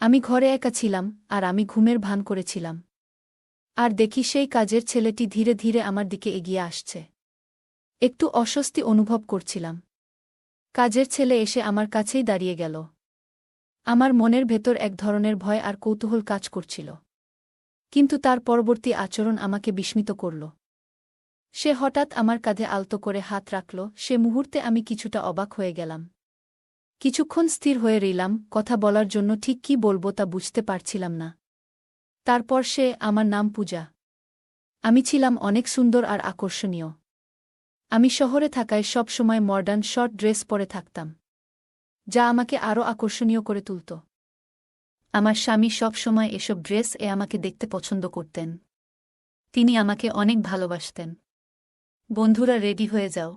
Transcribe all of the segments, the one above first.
আমি ঘরে একা ছিলাম, আর আমি ঘুমের ভান করেছিলাম। আর দেখি সেই কাজের ছেলেটি ধীরে ধীরে আমার দিকে এগিয়ে আসছে। একটু অস্বস্তি অনুভব করছিলাম। কাজের ছেলে এসে আমার কাছেই দাঁড়িয়ে গেল। আমার মনের ভেতর এক ধরনের ভয় আর কৌতূহল কাজ করছিল। কিন্তু তার পরবর্তী আচরণ আমাকে বিস্মিত করল। সে হঠাৎ আমার কাঁধে আলতো করে হাত রাখল। সে মুহূর্তে আমি কিছুটা অবাক হয়ে গেলাম। কিছুক্ষণ স্থির হয়ে রইলাম, কথা বলার জন্য ঠিক কী বলব তা বুঝতে পারছিলাম না। তারপর সে, আমার নাম পূজা। আমি ছিলাম অনেক সুন্দর আর আকর্ষণীয়। আমি শহরে থাকায় সব সময় মডার্ন শর্ট ড্রেস পরে থাকতাম, যা আমাকে আরও আকর্ষণীয় করে তুলত। আমার স্বামী সব সময় এসব ড্রেস আমাকে দেখতে পছন্দ করতেন। তিনি আমাকে অনেক ভালোবাসতেন। বন্ধুরা, রেডি হয়ে যাও,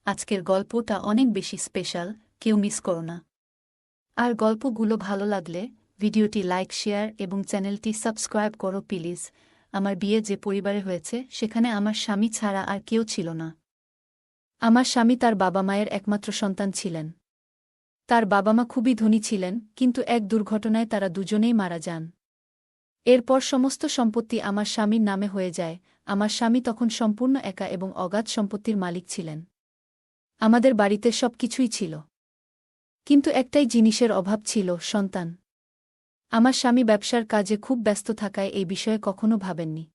আজকের গল্পটা অনেক বেশি স্পেশাল, কেউ মিস করো না। আর গল্পগুলো ভালো লাগলে ভিডিওটি লাইক, শেয়ার এবং চ্যানেলটি সাবস্ক্রাইব করো প্লিজ। আমার বিয়ে যে পরিবারে হয়েছে সেখানে আমার স্বামী ছাড়া আর কেউ ছিল না। আমার স্বামী তার বাবা মায়ের একমাত্র সন্তান ছিলেন। তার বাবা মা খুবই ধনী ছিলেন, কিন্তু এক দুর্ঘটনায় তারা দুজনেই মারা যান। এরপর সমস্ত সম্পত্তি আমার স্বামীর নামে হয়ে যায়। আমার স্বামী তখন সম্পূর্ণ একা এবং অগাধ সম্পত্তির মালিক ছিলেন। আমাদের বাড়িতে সব কিছুই ছিল, কিন্তু একটাই জিনিসের অভাব ছিল, সন্তান। আমার স্বামী ব্যবসার কাজে খুব ব্যস্ত থাকায় এই বিষয়ে কখনো ভাবেননি।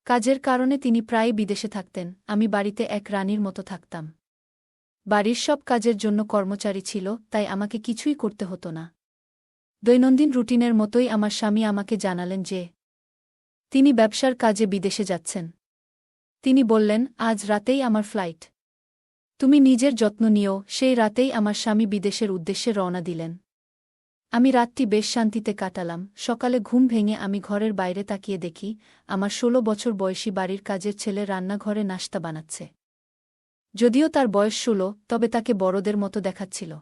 কাজের কারণে তিনি প্রায়ই বিদেশে থাকতেন। আমি বাড়িতে এক রানীর মতো থাকতাম। বাড়ির সব কাজের জন্য কর্মচারী ছিল, তাই আমাকে কিছুই করতে হতো না। দৈনন্দিন রুটিনের মতোই আমার স্বামী আমাকে জানালেন যে তিনি ব্যবসার কাজে বিদেশে যাচ্ছেন। তিনি বললেন, আজ রাতেই আমার ফ্লাইট, তুমি নিজের যত্ন নিও। সেই রাতেই আমার স্বামী বিদেশের উদ্দেশ্যে রওনা দিলেন। আমি রাতটি বেশ শান্তিতে কাটালাম। সকালে ঘুম ভেঙে আমি ঘরের বাইরে তাকিয়ে দেখি আমার ১৬ বছর বয়সী বাড়ির কাজের ছেলে রান্নাঘরে নাশতা বানাচ্ছে। যদিও তার বয়স ১৬, তবে তাকে বড়দের মতো দেখাচ্ছিল।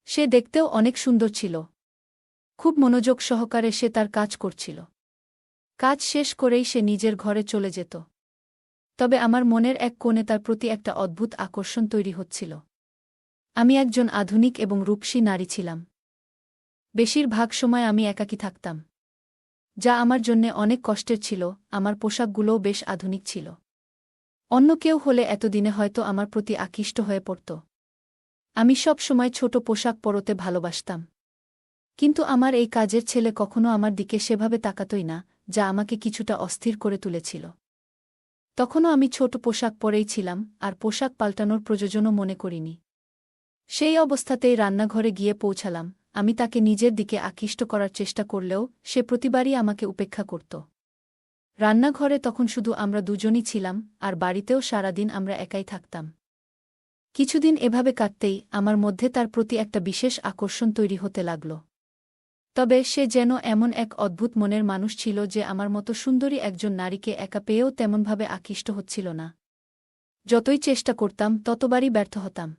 সে দেখতেও অনেক সুন্দর ছিল। খুব মনোযোগ সহকারে সে তার কাজ করছিল। কাজ শেষ করেই সে নিজের ঘরে চলে যেত। তবে আমার মনের এক কোণে তার প্রতি একটা অদ্ভুত আকর্ষণ তৈরি হচ্ছিল। আমি একজন আধুনিক এবং রূপসী নারী ছিলাম। বেশিরভাগ সময় আমি একাকী থাকতাম, যা আমার জন্যে অনেক কষ্টের ছিল। আমার পোশাকগুলোও বেশ আধুনিক ছিল। অন্য কেউ হলে এতদিনে হয়তো আমার প্রতি আকৃষ্ট হয়ে পড়ত। আমি সব সময় ছোট পোশাক পরতে ভালোবাসতাম। কিন্তু আমার এই কাজের ছেলে কখনো আমার দিকে সেভাবে তাকাতই না, যা আমাকে কিছুটা অস্থির করে তুলেছিল। তখনও আমি ছোট পোশাক পরেই ছিলাম, আর পোশাক পাল্টানোর প্রয়োজনও মনে করিনি। সেই অবস্থাতেই রান্নাঘরে গিয়ে পৌঁছালাম। আমি তাকে নিজের দিকে আকৃষ্ট করার চেষ্টা করলেও সে প্রতিবারই আমাকে উপেক্ষা করত। রান্নাঘরে তখন শুধু আমরা দুজনই ছিলাম, আর বাড়িতেও সারাদিন আমরা একাই থাকতাম। কিছুদিন এভাবে কাটতেই আমার মধ্যে তার প্রতি একটা বিশেষ আকর্ষণ তৈরি হতে লাগল। তবে সে যেন এমন এক অদ্ভুত মনের মানুষ ছিল যে আমার মতো সুন্দরী একজন নারীকে একা পেয়েও তেমনভাবে আকৃষ্ট হচ্ছিল না। যতই চেষ্টা করতাম ততবারই ব্যর্থ হতাম।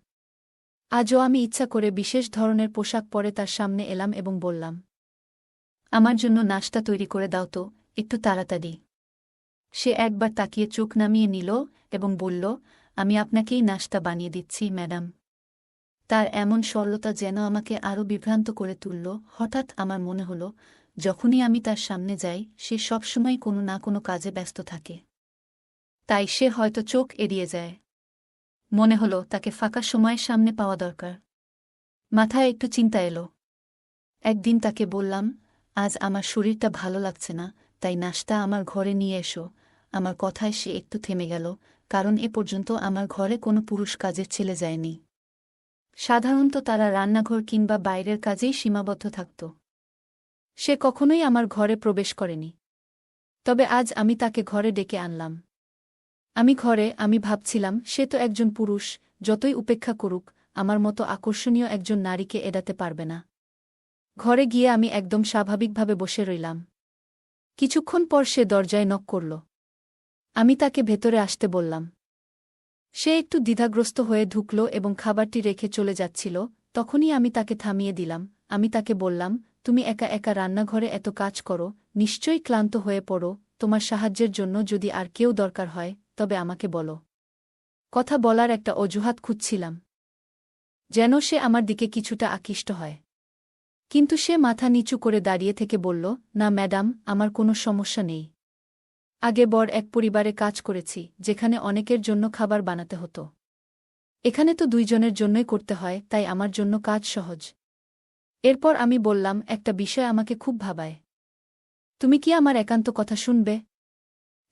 আজও আমি ইচ্ছা করে বিশেষ ধরনের পোশাক পরে তার সামনে এলাম এবং বললাম, আমার জন্য নাশতা তৈরি করে দাও তো, একটু তাড়াতাড়ি। সে একবার তাকিয়ে চোখ নামিয়ে নিল এবং বলল, আমি আপনাকেই নাশতা বানিয়ে দিচ্ছি, ম্যাডাম। তার এমন সরলতা যেন আমাকে আরও বিভ্রান্ত করে তুলল। হঠাৎ আমার মনে হল, যখনই আমি তার সামনে যাই সে সবসময় কোনো না কোনো কাজে ব্যস্ত থাকে। তাই সে হয়তো চোখ এড়িয়ে যায়। মনে হল তাকে ফাঁকা সময়ের সামনে পাওয়া দরকার। মাথায় একটু চিন্তা এলো। একদিন তাকে বললাম, আজ আমার শরীরটা ভালো লাগছে না, তাই নাশতা আমার ঘরে নিয়ে এসো। আমার কথায় সে একটু থেমে গেল, কারণ এ পর্যন্ত আমার ঘরে কোনো পুরুষ কাজের ছেলে যায়নি। সাধারণত তারা রান্নাঘর কিংবা বাইরের কাজেই সীমাবদ্ধ থাকত। সে কখনোই আমার ঘরে প্রবেশ করেনি। তবে আজ আমি তাকে ঘরে ডেকে আনলাম। আমি ভাবছিলাম, সে তো একজন পুরুষ, যতই উপেক্ষা করুক আমার মতো আকর্ষণীয় একজন নারীকে এড়াতে পারবে না। ঘরে গিয়ে আমি একদম স্বাভাবিকভাবে বসে রইলাম। কিছুক্ষণ পর সে দরজায় নক করল। আমি তাকে ভেতরে আসতে বললাম। সে একটু দ্বিধাগ্রস্ত হয়ে ঢুকল এবং খাবারটি রেখে চলে যাচ্ছিল। তখনই আমি তাকে থামিয়ে দিলাম। আমি তাকে বললাম, তুমি একা একা রান্নাঘরে এত কাজ করো, নিশ্চয়ই ক্লান্ত হয়ে পড়ো। তোমার সাহায্যের জন্য যদি আর কেউ দরকার হয় তবে আমাকে বলো। কথা বলার একটা অজুহাত খুঁজছিলাম, যেন সে আমার দিকে কিছুটা আকৃষ্ট হয়। কিন্তু সে মাথা নিচু করে দাঁড়িয়ে থেকে বলল, না ম্যাডাম, আমার কোনো সমস্যা নেই। আগে বড় এক পরিবারে কাজ করেছি, যেখানে অনেকের জন্য খাবার বানাতে হতো। এখানে তো দুইজনের জন্যই করতে হয়, তাই আমার জন্য কাজ সহজ। এরপর আমি বললাম, একটা বিষয় আমাকে খুব ভাবায়। তুমি কি আমার একান্ত কথা শুনবে?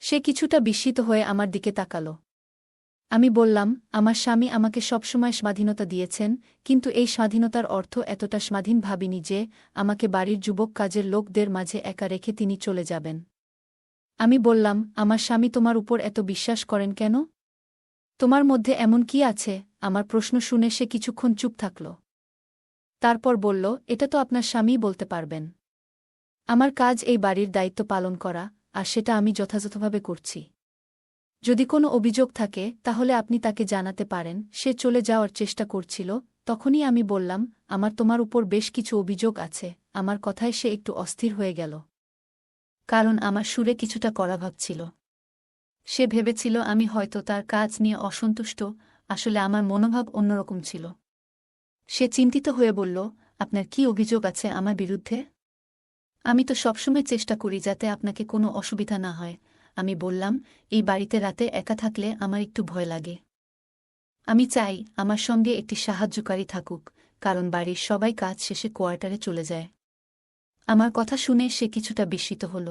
সে কিছুটা বিস্মিত হয়ে আমার দিকে তাকাল। আমি বললাম, আমার স্বামী আমাকে সবসময় স্বাধীনতা দিয়েছেন, কিন্তু এই স্বাধীনতার অর্থ এতটা স্বাধীন ভাবিনি যে আমাকে বাড়ির যুবক কাজের লোকদের মাঝে একা রেখে তিনি চলে যাবেন। আমি বললাম, আমার স্বামী তোমার উপর এত বিশ্বাস করেন কেন? তোমার মধ্যে এমন কি আছে? আমার প্রশ্ন শুনে সে কিছুক্ষণ চুপ থাকল। তারপর বলল, এটা তো আপনার স্বামীই বলতে পারবেন। আমার কাজ এই বাড়ির দায়িত্ব পালন করা, আর সেটা আমি যথাযথভাবে করছি। যদি কোনো অভিযোগ থাকে তাহলে আপনি তাকে জানাতে পারেন। সে চলে যাওয়ার চেষ্টা করছিল, তখনই আমি বললাম, আমার তোমার উপর বেশ কিছু অভিযোগ আছে। আমার কথায় সে একটু অস্থির হয়ে গেল, কারণ আমার সুরে কিছুটা কড়া ভাব ছিল। সে ভেবেছিল আমি হয়তো তার কাজ নিয়ে অসন্তুষ্ট, আসলে আমার মনোভাব অন্যরকম ছিল। সে চিন্তিত হয়ে বলল, আপনার কি অভিযোগ আছে আমার বিরুদ্ধে? আমি তো সবসময় চেষ্টা করি যাতে আপনাকে কোনো অসুবিধা না হয়। আমি বললাম, এই বাড়িতে রাতে একা থাকলে আমার একটু ভয় লাগে। আমি চাই আমার সঙ্গে একটি সাহায্যকারী থাকুক, কারণ বাড়ির সবাই কাজ শেষে কোয়ার্টারে চলে যায়। আমার কথা শুনে সে কিছুটা বিস্মিত হল।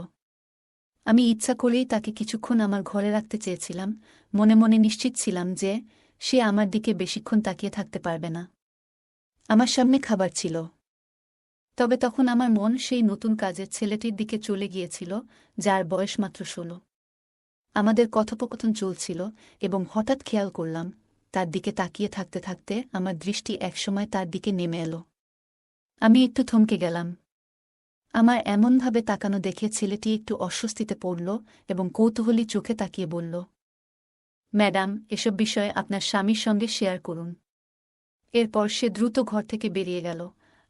আমি ইচ্ছা করেই তাকে কিছুক্ষণ আমার ঘরে রাখতে চেয়েছিলাম, মনে মনে নিশ্চিত ছিলাম যে সে আমার দিকে বেশিক্ষণ তাকিয়ে থাকতে পারবে না। আমার সামনে খাবার ছিল, তবে তখন আমার মন সেই নতুন কাজের ছেলেটির দিকে চলে গিয়েছিল, যার বয়স মাত্র 16। আমাদের কথোপকথন চলছিল এবং হঠাৎ খেয়াল করলাম, তার দিকে তাকিয়ে থাকতে থাকতে আমার দৃষ্টি একসময় তার দিকে নেমে এলো। আমি একটু থমকে গেলাম। আমার এমনভাবে তাকানো দেখে ছেলেটি একটু অস্বস্তিতে পড়ল এবং কৌতূহলী চোখে তাকিয়ে বলল, ম্যাডাম, এসব বিষয়ে আপনার স্বামীর সঙ্গে শেয়ার করুন। এরপর সে দ্রুত ঘর থেকে বেরিয়ে গেল,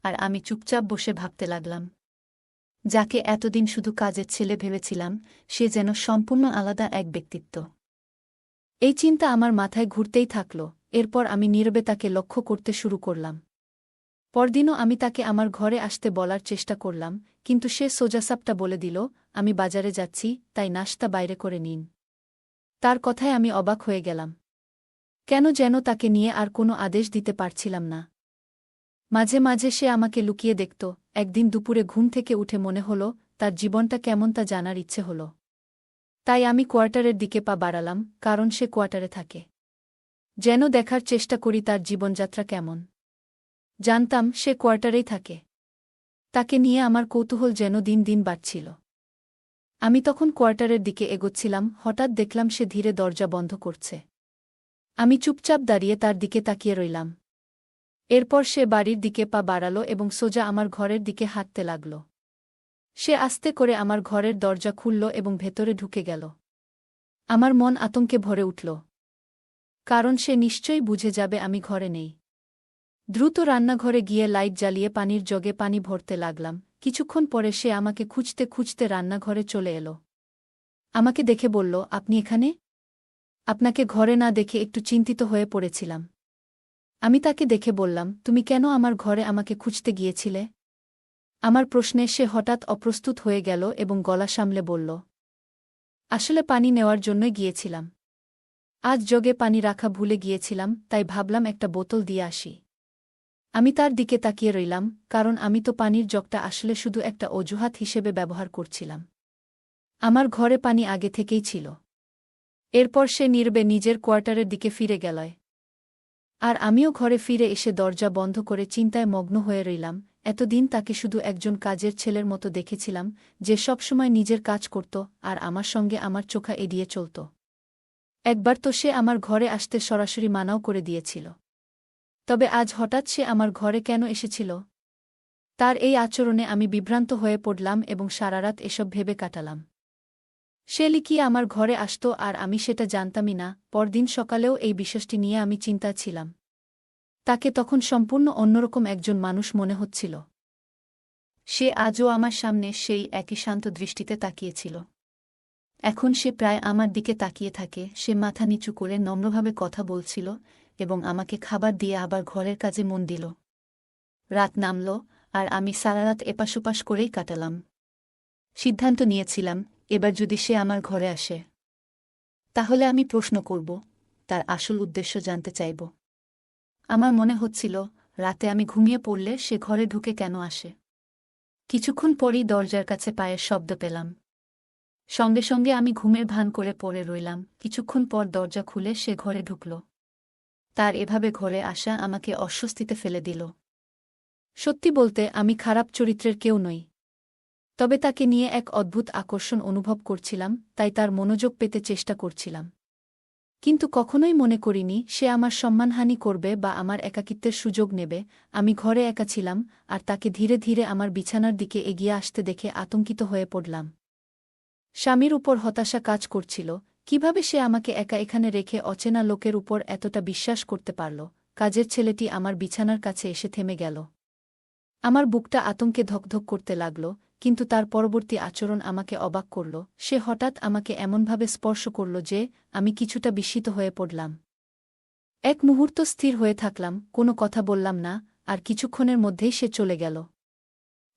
আর আমি চুপচাপ বসে ভাবতে লাগলাম, যাকে এতদিন শুধু কাজের ছেলে ভেবেছিলাম, সে যেন সম্পূর্ণ আলাদা এক ব্যক্তিত্ব। এই চিন্তা আমার মাথায় ঘুরতেই থাকল। এরপর আমি নীরবে তাকে লক্ষ্য করতে শুরু করলাম। পরদিনও আমি তাকে আমার ঘরে আসতে বলার চেষ্টা করলাম, কিন্তু সে সোজাসাপটা বলে দিল, আমি বাজারে যাচ্ছি, তাই নাশতা বাইরে করে নিন। তার কথায় আমি অবাক হয়ে গেলাম। কেন যেন তাকে নিয়ে আর কোনো আদেশ দিতে পারছিলাম না। মাঝে মাঝে সে আমাকে লুকিয়ে দেখত। একদিন দুপুরে ঘুম থেকে উঠে মনে হল, তার জীবনটা কেমন তা জানার ইচ্ছে হল। তাই আমি কোয়ার্টারের দিকে পা বাড়ালাম, কারণ সে কোয়ার্টারে থাকে। যেন দেখার চেষ্টা করি তার জীবনযাত্রা কেমন। জানতাম সে কোয়ার্টারেই থাকে। তাকে নিয়ে আমার কৌতূহল যেন দিন দিন বাড়ছিল। আমি তখন কোয়ার্টারের দিকে এগোচ্ছিলাম, হঠাৎ দেখলাম সে ধীরে দরজা বন্ধ করছে। আমি চুপচাপ দাঁড়িয়ে তার দিকে তাকিয়ে রইলাম। এরপর সে বাড়ির দিকে পা বাড়াল এবং সোজা আমার ঘরের দিকে হাঁটতে লাগল। সে আস্তে করে আমার ঘরের দরজা খুলল এবং ভেতরে ঢুকে গেল। আমার মন আতঙ্কে ভরে উঠল, কারণ সে নিশ্চয়ই বুঝে যাবে আমি ঘরে নেই। দ্রুত রান্নাঘরে গিয়ে লাইট জ্বালিয়ে পানির জগে পানি ভরতে লাগলাম। কিছুক্ষণ পরে সে আমাকে খুঁজতে খুঁজতে রান্নাঘরে চলে এলো। আমাকে দেখে বলল, আপনি এখানে? আপনাকে ঘরে না দেখে একটু চিন্তিত হয়ে পড়েছিলাম। আমি তাকে দেখে বললাম, তুমি কেন আমার ঘরে আমাকে খুঁজতে গিয়েছিলে? আমার প্রশ্নে সে হঠাৎ অপ্রস্তুত হয়ে গেল এবং গলা সামলে বলল, আসলে পানি নেওয়ার জন্যই গিয়েছিলাম। আজ জগে পানি রাখা ভুলে গিয়েছিলাম, তাই ভাবলাম একটা বোতল দিয়ে আসি। আমি তার দিকে তাকিয়ে রইলাম, কারণ আমি তো পানির জগটা আসলে শুধু একটা অজুহাত হিসেবে ব্যবহার করছিলাম। আমার ঘরে পানি আগে থেকেই ছিল। এরপর সে নীরবে নিজের কোয়ার্টারের দিকে ফিরে গেল। আর আমিও ঘরে ফিরে এসে দরজা বন্ধ করে চিন্তায় মগ্ন হয়ে রইলাম। এতদিন তাকে শুধু একজন কাজের ছেলের মতো দেখেছিলাম, যে সবসময় নিজের কাজ করত আর আমার সঙ্গে আমার চোখা এড়িয়ে চলত। একবার তো সে আমার ঘরে আসতে সরাসরি মানাও করে দিয়েছিল। তবে আজ হঠাৎ সে আমার ঘরে কেন এসেছিল? তার এই আচরণে আমি বিভ্রান্ত হয়ে পড়লাম এবং সারারাত এসব ভেবে কাটালাম। সে লিখিয়ে আমার ঘরে আসত আর আমি সেটা জানতামই না। পরদিন সকালেও এই বিষয়টি নিয়ে আমি চিন্তা ছিলাম। তাকে তখন সম্পূর্ণ অন্যরকম একজন মানুষ মনে হচ্ছিল। সে আজও আমার সামনে সেই একই শান্ত দৃষ্টিতে তাকিয়েছিল। এখন সে প্রায় আমার দিকে তাকিয়ে থাকে। সে মাথা নিচু করে নম্রভাবে কথা বলছিল এবং আমাকে খাবার দিয়ে আবার ঘরের কাজে মন দিল। রাত নামল, আর আমি সারারাত এপাশ-ওপাশ করেই কাটালাম। সিদ্ধান্ত নিয়েছিলাম, এবার যদি সে আমার ঘরে আসে, তাহলে আমি প্রশ্ন করব, তার আসল উদ্দেশ্য জানতে চাইব। আমার মনে হচ্ছিল, রাতে আমি ঘুমিয়ে পড়লে সে ঘরে ঢুকে কেন আসে। কিছুক্ষণ পরই দরজার কাছে পায়ের শব্দ পেলাম। সঙ্গে সঙ্গে আমি ঘুমের ভান করে পড়ে রইলাম। কিছুক্ষণ পর দরজা খুলে সে ঘরে ঢুকল। তার এভাবে ঘরে আসা আমাকে অস্বস্তিতে ফেলে দিল। সত্যি বলতে আমি খারাপ চরিত্রের কেউ নই। তবে তাকে নিয়ে এক অদ্ভুত আকর্ষণ অনুভব করছিলাম, তাই তার মনোযোগ পেতে চেষ্টা করছিলাম। কিন্তু কখনোই মনে করিনি সে আমার সম্মানহানি করবে বা আমার একাকিত্বের সুযোগ নেবে। আমি ঘরে একা ছিলাম, আর তাকে ধীরে ধীরে আমার বিছানার দিকে এগিয়ে আসতে দেখে আতঙ্কিত হয়ে পড়লাম। স্বামীর উপর হতাশা কাজ করছিল, কিভাবে সে আমাকে একা এখানে রেখে অচেনা লোকের উপর এতটা বিশ্বাস করতে পারল। কাজের ছেলেটি আমার বিছানার কাছে এসে থেমে গেল। আমার বুকটা আতঙ্কে ধকধক করতে লাগল, কিন্তু তার পরবর্তী আচরণ আমাকে অবাক করল। সে হঠাৎ আমাকে এমনভাবে স্পর্শ করল যে আমি কিছুটা বিস্মিত হয়ে পড়লাম। এক মুহূর্ত স্থির হয়ে থাকলাম, কোনো কথা বললাম না, আর কিছুক্ষণের মধ্যেই সে চলে গেল।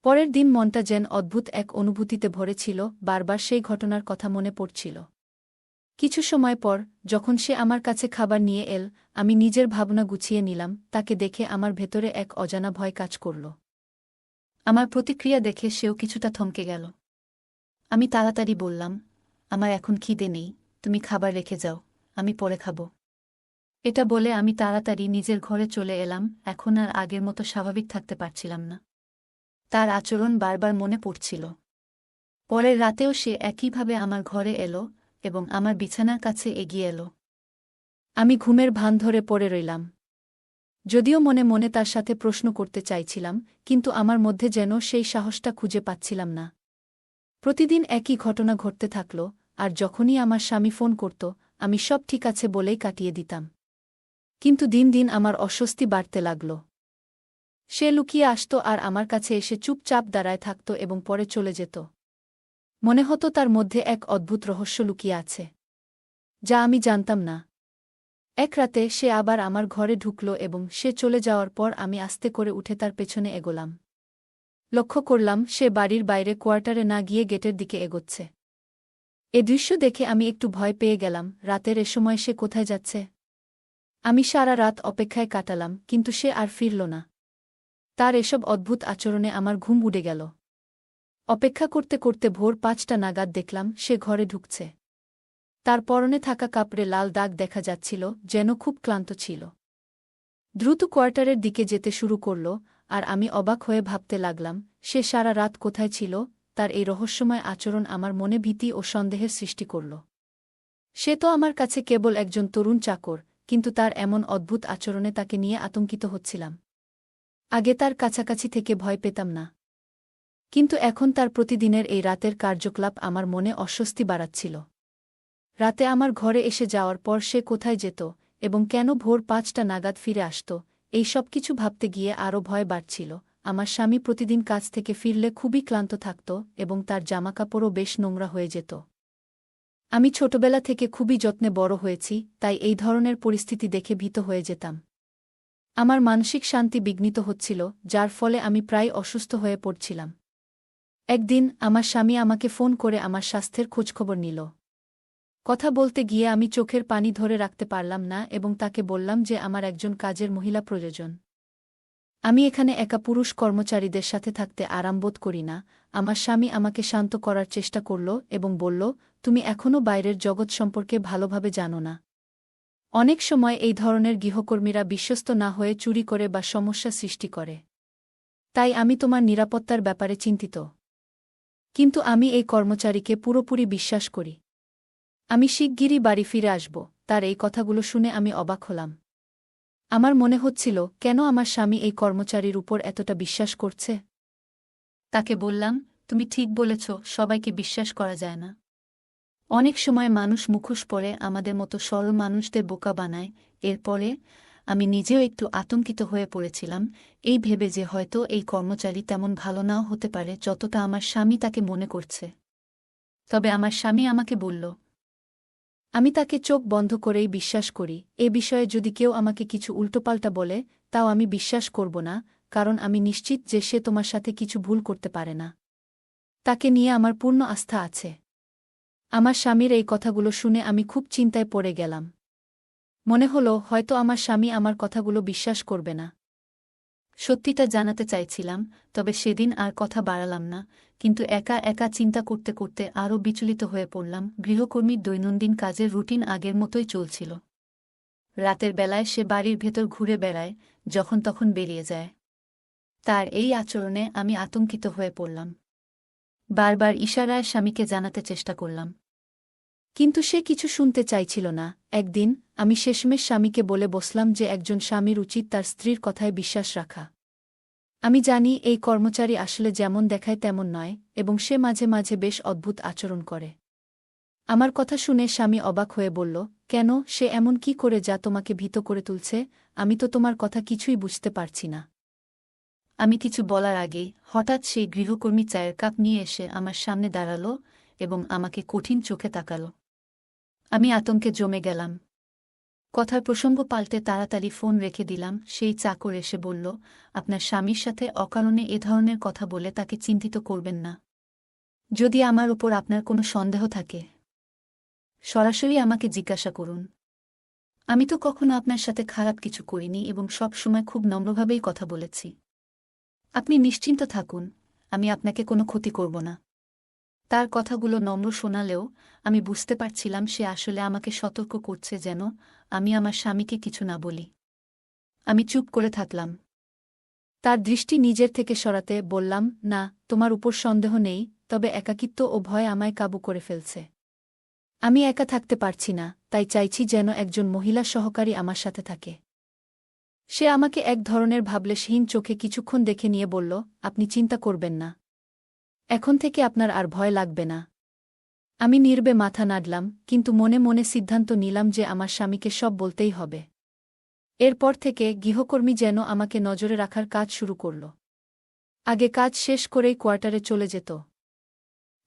পরের দিন মনটা যেন অদ্ভুত এক অনুভূতিতে ভরে ছিল, বারবার সেই ঘটনার কথা মনে পড়ছিল। কিছু সময় পর, যখন সে আমার কাছে খাবার নিয়ে এল, আমি নিজের ভাবনা গুছিয়ে নিলাম। তাকে দেখে আমার ভেতরে এক অজানা ভয় কাজ করল। আমার প্রতিক্রিয়া দেখে সেও কিছুটা থমকে গেল। আমি তাড়াতাড়ি বললাম, আমার এখন খিদে নেই, তুমি খাবার রেখে যাও, আমি পরে খাব। এটা বলে আমি তাড়াতাড়ি নিজের ঘরে চলে এলাম। এখন আর আগের মতো স্বাভাবিক থাকতে পারছিলাম না। তার আচরণ বারবার মনে পড়ছিল। পরের রাতেও সে একইভাবে আমার ঘরে এলো এবং আমার বিছানার কাছে এগিয়ে এলো। আমি ঘুমের ভান ধরে পড়ে রইলাম। যদিও মনে মনে তার সাথে প্রশ্ন করতে চাইছিলাম, কিন্তু আমার মধ্যে যেন সেই সাহসটা খুঁজে পাচ্ছিলাম না। প্রতিদিন একই ঘটনা ঘটতে থাকল, আর যখনই আমার স্বামী ফোন করত, আমি সব ঠিক আছে বলেই কাটিয়ে দিতাম। কিন্তু দিন দিন আমার অস্বস্তি বাড়তে লাগল। সে লুকিয়ে আসত আর আমার কাছে এসে চুপচাপ দাঁড়ায় থাকত এবং পরে চলে যেত। মনে হতো তার মধ্যে এক অদ্ভুত রহস্য লুকিয়ে আছে, যা আমি জানতাম না। এক রাতে সে আবার আমার ঘরে ঢুকল এবং সে চলে যাওয়ার পর আমি আস্তে করে উঠে তার পেছনে এগোলাম। লক্ষ্য করলাম সে বাড়ির বাইরে কোয়ার্টারে না গিয়ে গেটের দিকে এগোচ্ছে। এ দৃশ্য দেখে আমি একটু ভয় পেয়ে গেলাম। রাতের এ সময় সে কোথায় যাচ্ছে? আমি সারা রাত অপেক্ষায় কাটালাম, কিন্তু সে আর ফিরল না। তার এসব অদ্ভুত আচরণে আমার ঘুম উড়ে গেল। অপেক্ষা করতে করতে ভোর ৫টা নাগাদ দেখলাম সে ঘরে ঢুকছে। তার পরনে থাকা কাপড়ে লাল দাগ দেখা যাচ্ছিল, যেন খুব ক্লান্ত ছিল। দ্রুত কোয়ার্টারের দিকে যেতে শুরু করল, আর আমি অবাক হয়ে ভাবতে লাগলাম, সে সারা রাত কোথায় ছিল। তার এই রহস্যময় আচরণ আমার মনে ভীতি ও সন্দেহের সৃষ্টি করল। সে তো আমার কাছে কেবল একজন তরুণ চাকর, কিন্তু তার এমন অদ্ভুত আচরণে তাকে নিয়ে আতঙ্কিত হচ্ছিলাম। আগে তার কাছাকাছি থেকে ভয় পেতাম না, কিন্তু এখন তার প্রতিদিনের এই রাতের কার্যকলাপ আমার মনে অস্বস্তি বাড়াচ্ছিল। রাতে আমার ঘরে এসে যাওয়ার পর সে কোথায় যেত এবং কেন ভোর ৫টা নাগাদ ফিরে আসত, এই সব কিছু ভাবতে গিয়ে আরও ভয় বাড়ছিল। আমার স্বামী প্রতিদিন কাজ থেকে ফিরলে খুবই ক্লান্ত থাকত এবং তার জামাকাপড়ও বেশ নোংরা হয়ে যেত। আমি ছোটবেলা থেকে খুবই যত্নে বড় হয়েছি, তাই এই ধরনের পরিস্থিতি দেখে ভীত হয়ে যেতাম। আমার মানসিক শান্তি বিঘ্নিত হচ্ছিল, যার ফলে আমি প্রায় অসুস্থ হয়ে পড়ছিলাম। একদিন আমার স্বামী আমাকে ফোন করে আমার স্বাস্থ্যের খোঁজখবর নিল। কথা বলতে গিয়ে আমি চোখের পানি ধরে রাখতে পারলাম না এবং তাকে বললাম যে আমার একজন কাজের মহিলা প্রয়োজন। আমি এখানে একা পুরুষ কর্মচারীদের সাথে থাকতে আরামবোধ করি না। আমার স্বামী আমাকে শান্ত করার চেষ্টা করল এবং বলল, তুমি এখনও বাইরের জগৎ সম্পর্কে ভালোভাবে জানো না। অনেক সময় এই ধরনের গৃহকর্মীরা বিশ্বস্ত না হয়ে চুরি করে বা সমস্যা সৃষ্টি করে। তাই আমি তোমার নিরাপত্তার ব্যাপারে চিন্তিত। কিন্তু আমি এই কর্মচারীকে পুরোপুরি বিশ্বাস করি। আমি শিগগিরই বাড়ি ফিরে আসব। তার এই কথাগুলো শুনে আমি অবাক হলাম। আমার মনে হচ্ছিল, কেন আমার স্বামী এই কর্মচারীর উপর এতটা বিশ্বাস করছে। তাকে বললাম, তুমি ঠিক বলেছ, সবাইকে বিশ্বাস করা যায় না। অনেক সময় মানুষ মুখোশ পরে আমাদের মতো সরল মানুষদের বোকা বানায়। এরপরে আমি নিজেও একটু আতঙ্কিত হয়ে পড়েছিলাম, এই ভেবে যে হয়তো এই কর্মচারী তেমন ভালো নাও হতে পারে যতটা আমার স্বামী তাকে মনে করছে। তবে আমার স্বামী আমাকে বলল, আমি তাকে চোখ বন্ধ করেই বিশ্বাস করি। এ বিষয়ে যদি কেউ আমাকে কিছু উল্টোপাল্টা বলে, তাও আমি বিশ্বাস করব না। কারণ আমি নিশ্চিত যে সে তোমার সাথে কিছু ভুল করতে পারে না। তাকে নিয়ে আমার পূর্ণ আস্থা আছে। আমার স্বামীর এই কথাগুলো শুনে আমি খুব চিন্তায় পড়ে গেলাম। মনে হলো হয়তো আমার স্বামী আমার কথাগুলো বিশ্বাস করবে না। সত্যিটা জানাতে চাইছিলাম, তবে সেদিন আর কথা বাড়ালাম না, কিন্তু একা একা চিন্তা করতে করতে আরও বিচলিত হয়ে পড়লাম। গৃহকর্মীর দৈনন্দিন কাজের রুটিন আগের মতোই চলছিল। রাতের বেলায় সে বাড়ির ভেতর ঘুরে বেড়ায়, যখন তখন বেরিয়ে যায়। তার এই আচরণে আমি আতঙ্কিত হয়ে পড়লাম। বারবার ইশারায় স্বামীকে জানাতে চেষ্টা করলাম, কিন্তু সে কিছু শুনতে চাইছিল না। একদিন আমি শেষমেশ স্বামীকে বলে বসলাম যে একজন স্বামীর উচিত তার স্ত্রীর কথায় বিশ্বাস রাখা। আমি জানি এই কর্মচারী আসলে যেমন দেখায় তেমন নয়, এবং সে মাঝে মাঝে বেশ অদ্ভুত আচরণ করে। আমার কথা শুনে স্বামী অবাক হয়ে বলল, কেন, সে এমন কি করে যা তোমাকে ভীত করে তুলছে? আমি তো তোমার কথা কিছুই বুঝতে পারছি না। আমি কিছু বলার আগেই হঠাৎ সেই গৃহকর্মী চায়ের কাপ নিয়ে এসে আমার সামনে দাঁড়াল এবং আমাকে কঠিন চোখে তাকাল। আমি আতঙ্কে জমে গেলাম। কথার প্রসঙ্গ পাল্টে তাড়াতাড়ি ফোন রেখে দিলাম। সেই চাকর এসে বলল, আপনার স্বামীর সাথে অকারণে এ ধরনের কথা বলে তাকে চিন্তিত করবেন না। যদি আমার উপর আপনার কোনো সন্দেহ থাকে, সরাসরি আমাকে জিজ্ঞাসা করুন। আমি তো কখনো আপনার সাথে খারাপ কিছু করিনি এবং সব সময় খুব নম্রভাবেই কথা বলেছি। আপনি নিশ্চিন্ত থাকুন, আমি আপনাকে কোনো ক্ষতি করব না। তার কথাগুলো নম্র শোনালেও আমি বুঝতে পারছিলাম সে আসলে আমাকে সতর্ক করছে যেন আমি আমার স্বামীকে কিছু না বলি। আমি চুপ করে থাকলাম। তার দৃষ্টি নিজের থেকে সরাতে বললাম, না, তোমার উপর সন্দেহ নেই, তবে একাকিত্ব ও ভয় আমায় কাবু করে ফেলছে। আমি একা থাকতে পারছি না, তাই চাইছি যেন একজন মহিলা সহকারী আমার সাথে থাকে। সে আমাকে এক ধরনের ভাবলেশহীন চোখে কিছুক্ষণ দেখে নিয়ে বলল, আপনি চিন্তা করবেন না। এখন থেকে আপনার আর ভয় লাগবে না। আমি নীরবে মাথা নাড়লাম, কিন্তু মনে মনে সিদ্ধান্ত নিলাম যে আমার স্বামীকে সব বলতেই হবে। এরপর থেকে গৃহকর্মী যেন আমাকে নজরে রাখার কাজ শুরু করল। আগে কাজ শেষ করেই কোয়ার্টারে চলে যেত,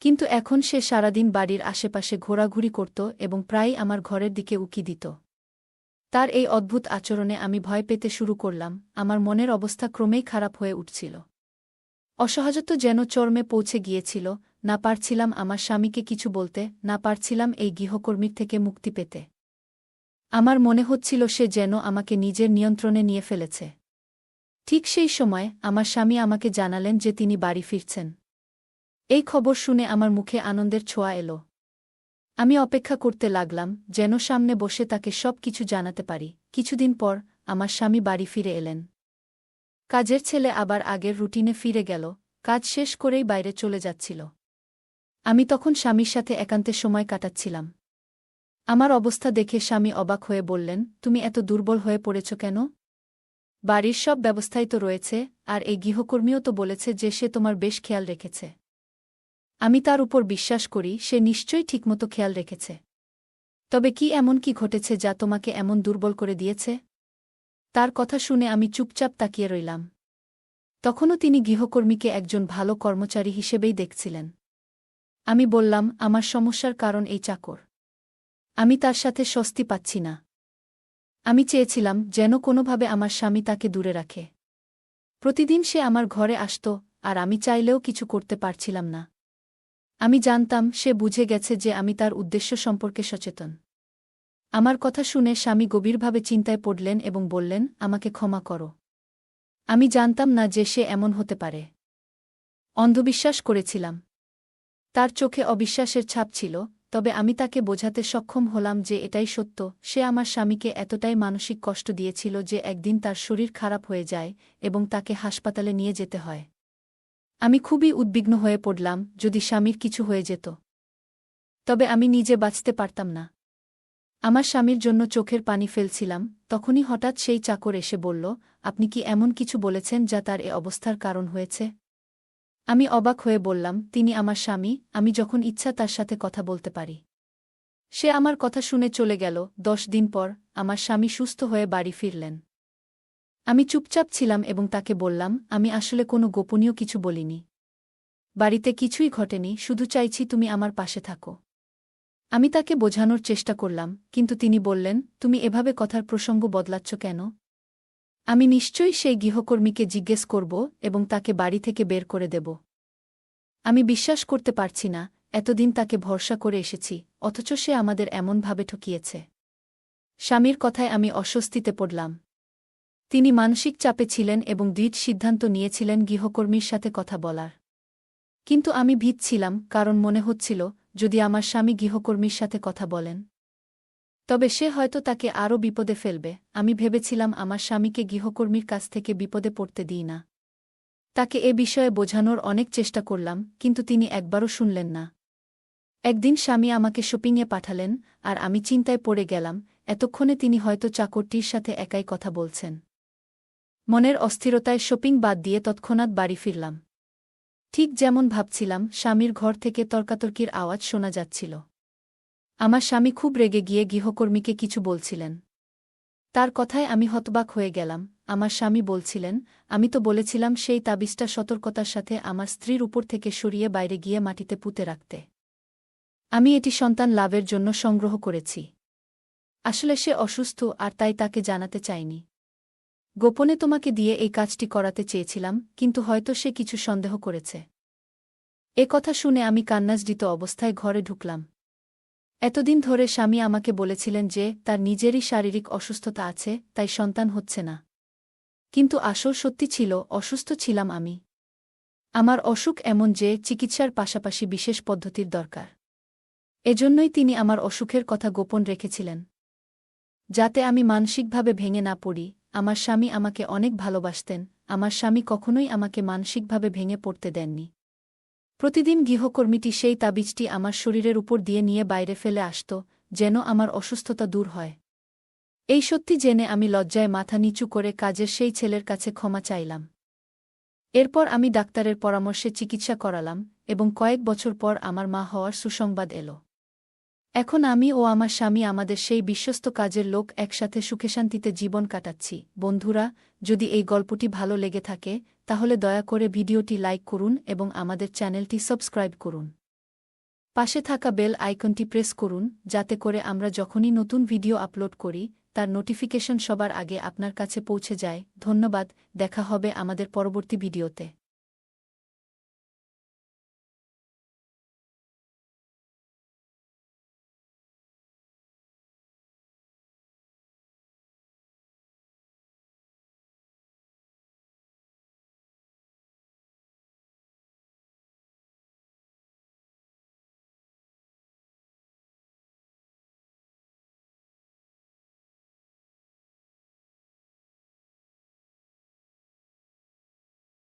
কিন্তু এখন সে সারাদিন বাড়ির আশেপাশে ঘোরাঘুরি করত এবং প্রায়ই আমার ঘরের দিকে উকি দিত। তার এই অদ্ভুত আচরণে আমি ভয় পেতে শুরু করলাম। আমার মনের অবস্থা ক্রমেই খারাপ হয়ে উঠছিল। অসহায়ত্ব যেন চরমে পৌঁছে গিয়েছিল। না পারছিলাম আমার স্বামীকে কিছু বলতে, না পারছিলাম এই গৃহকর্মীর থেকে মুক্তি পেতে। আমার মনে হচ্ছিল সে যেন আমাকে নিজের নিয়ন্ত্রণে নিয়ে ফেলেছে। ঠিক সেই সময় আমার স্বামী আমাকে জানালেন যে তিনি বাড়ি ফিরছেন। এই খবর শুনে আমার মুখে আনন্দের ছোঁয়া এলো। আমি অপেক্ষা করতে লাগলাম যেন সামনে বসে তাকে সব কিছু জানাতে পারি। কিছুদিন পর আমার স্বামী বাড়ি ফিরে এলেন। কাজের ছেলে আবার আগের রুটিনে ফিরে গেল, কাজ শেষ করেই বাইরে চলে যাচ্ছিল। আমি তখন স্বামীর সাথে একান্তে সময় কাটাচ্ছিলাম। আমার অবস্থা দেখে স্বামী অবাক হয়ে বললেন, তুমি এত দুর্বল হয়ে পড়েছ কেন? বাড়ির সব ব্যবস্থাই তো রয়েছে, আর এই গৃহকর্মীও তো বলেছে যে সে তোমার বেশ খেয়াল রেখেছে। আমি তার উপর বিশ্বাস করি, সে নিশ্চয়ই ঠিকমতো খেয়াল রেখেছে। তবে কি এমন কি ঘটেছে যা তোমাকে এমন দুর্বল করে দিয়েছে? তার কথা শুনে আমি চুপচাপ তাকিয়ে রইলাম। তখনও তিনি গৃহকর্মীকে একজন ভালো কর্মচারী হিসেবেই দেখছিলেন। আমি বললাম, আমার সমস্যার কারণ এই চাকর। আমি তার সাথে স্বস্তি পাচ্ছি না। আমি চেয়েছিলাম যেন কোনোভাবে আমার স্বামী তাকে দূরে রাখে। প্রতিদিন সে আমার ঘরে আসত, আর আমি চাইলেও কিছু করতে পারছিলাম না। আমি জানতাম সে বুঝে গেছে যে আমি তার উদ্দেশ্য সম্পর্কে সচেতন। আমার কথা শুনে স্বামী গভীরভাবে চিন্তায় পড়লেন এবং বললেন, আমাকে ক্ষমা করো। আমি জানতাম না যে সে এমন হতে পারে। অন্ধবিশ্বাস করেছিলাম। তার চোখে অবিশ্বাসের ছাপ ছিল, তবে আমি তাকে বোঝাতে সক্ষম হলাম যে এটাই সত্য। সে আমার স্বামীকে এতটাই মানসিক কষ্ট দিয়েছিল যে একদিন তার শরীর খারাপ হয়ে যায় এবং তাকে হাসপাতালে নিয়ে যেতে হয়। আমি খুবই উদ্বিগ্ন হয়ে পড়লাম, যদি স্বামীর কিছু হয়ে যেত, তবে আমি নিজে বাঁচতে পারতাম না। আমার স্বামীর জন্য চোখের পানি ফেলছিলাম, তখনই হঠাৎ সেই চাকর এসে বলল, আপনি কি এমন কিছু বলেছেন যা তার এ অবস্থার কারণ হয়েছে? আমি অবাক হয়ে বললাম, তিনি আমার স্বামী, আমি যখন ইচ্ছা তার সাথে কথা বলতে পারি। সে আমার কথা শুনে চলে গেল। 10 দিন পর আমার স্বামী সুস্থ হয়ে বাড়ি ফিরলেন। আমি চুপচাপ ছিলাম এবং তাকে বললাম, আমি আসলে কোনো গোপনীয় কিছু বলিনি। বাড়িতে কিছুই ঘটেনি, শুধু চাইছি তুমি আমার পাশে থাকো। আমি তাকে বোঝানোর চেষ্টা করলাম, কিন্তু তিনি বললেন, তুমি এভাবে কথার প্রসঙ্গ বদলাচ্ছ কেন? আমি নিশ্চয়ই সেই গৃহকর্মীকে জিজ্ঞেস করব এবং তাকে বাড়ি থেকে বের করে দেব। আমি বিশ্বাস করতে পারছি না, এতদিন তাকে ভরসা করে এসেছি, অথচ সে আমাদের এমনভাবে ঠকিয়েছে। স্বামীর কথায় আমি অস্বস্তিতে পড়লাম। তিনি মানসিক চাপে ছিলেন এবং দৃঢ় সিদ্ধান্ত নিয়েছিলেন গৃহকর্মীর সাথে কথা বলার। কিন্তু আমি ভীত ছিলাম, কারণ মনে হচ্ছিল, যদি আমার স্বামী গৃহকর্মীর সাথে কথা বলেন, তবে সে হয়তো তাকে আরও বিপদে ফেলবে। আমি ভেবেছিলাম আমার স্বামীকে গৃহকর্মীর কাছ থেকে বিপদে পড়তে দিই না। তাকে এ বিষয়ে বোঝানোর অনেক চেষ্টা করলাম, কিন্তু তিনি একবারও শুনলেন না। একদিন স্বামী আমাকে শপিংয়ে পাঠালেন, আর আমি চিন্তায় পড়ে গেলাম, এতক্ষণে তিনি হয়তো চাকরটির সাথে একাই কথা বলছেন। মনের অস্থিরতায় শপিং বাদ দিয়ে তৎক্ষণাৎ বাড়ি ফিরলাম। ঠিক যেমন ভাবছিলাম, স্বামীর ঘর থেকে তর্কাতর্কির আওয়াজ শোনা যাচ্ছিল। আমার স্বামী খুব রেগে গিয়ে গৃহকর্মীকে কিছু বলছিলেন। তার কথায় আমি হতবাক হয়ে গেলাম। আমার স্বামী বলছিলেন, আমি তো বলেছিলাম সেই তাবিজটা সতর্কতার সাথে আমার স্ত্রীর উপর থেকে সরিয়ে বাইরে গিয়ে মাটিতে পুঁতে রাখতে। আমি এটি সন্তান লাভের জন্য সংগ্রহ করেছি। আসলে সে অসুস্থ, আর তাই তাকে জানাতে চাইনি। গোপনে তোমাকে দিয়ে এই কাজটি করাতে চেয়েছিলাম, কিন্তু হয়তো সে কিছু সন্দেহ করেছে। এ কথা শুনে আমি কান্নাজড়িত অবস্থায় ঘরে ঢুকলাম। এতদিন ধরে স্বামী আমাকে বলেছিলেন যে তার নিজেরই শারীরিক অসুস্থতা আছে, তাই সন্তান হচ্ছে না। কিন্তু আসল সত্যি ছিল, অসুস্থ ছিলাম আমি। আমার অসুখ এমন যে চিকিৎসার পাশাপাশি বিশেষ পদ্ধতির দরকার। এজন্যই তিনি আমার অসুখের কথা গোপন রেখেছিলেন, যাতে আমি মানসিকভাবে ভেঙে না পড়ি। আমার স্বামী আমাকে অনেক ভালোবাসতেন, আমার স্বামী কখনোই আমাকে মানসিকভাবে ভেঙে পড়তে দেননি। প্রতিদিন গৃহকর্মীটি সেই তাবিজটি আমার শরীরের উপর দিয়ে নিয়ে বাইরে ফেলে আসত, যেন আমার অসুস্থতা দূর হয়। এই সত্যি জেনে আমি লজ্জায় মাথা নিচু করে কাজের সেই ছেলের কাছে ক্ষমা চাইলাম। এরপর আমি ডাক্তারের পরামর্শে চিকিৎসা করালাম, এবং কয়েক বছর পর আমার মা হওয়ার সুসংবাদ এলো। এখন আমি ও আমার স্বামী, আমাদের সেই বিশ্বস্ত কাজের লোক, একসাথে সুখে-শান্তিতে জীবন কাটাচ্ছি। বন্ধুরা, যদি এই গল্পটি ভালো লেগে থাকে, তাহলে দয়া করে ভিডিওটি লাইক করুন এবং আমাদের চ্যানেলটি সাবস্ক্রাইব করুন। পাশে থাকা বেল আইকনটি প্রেস করুন, যাতে করে আমরা যখনই নতুন ভিডিও আপলোড করি, তার নোটিফিকেশন সবার আগে আপনার কাছে পৌঁছে যায়। ধন্যবাদ, দেখা হবে আমাদের পরবর্তী ভিডিওতে।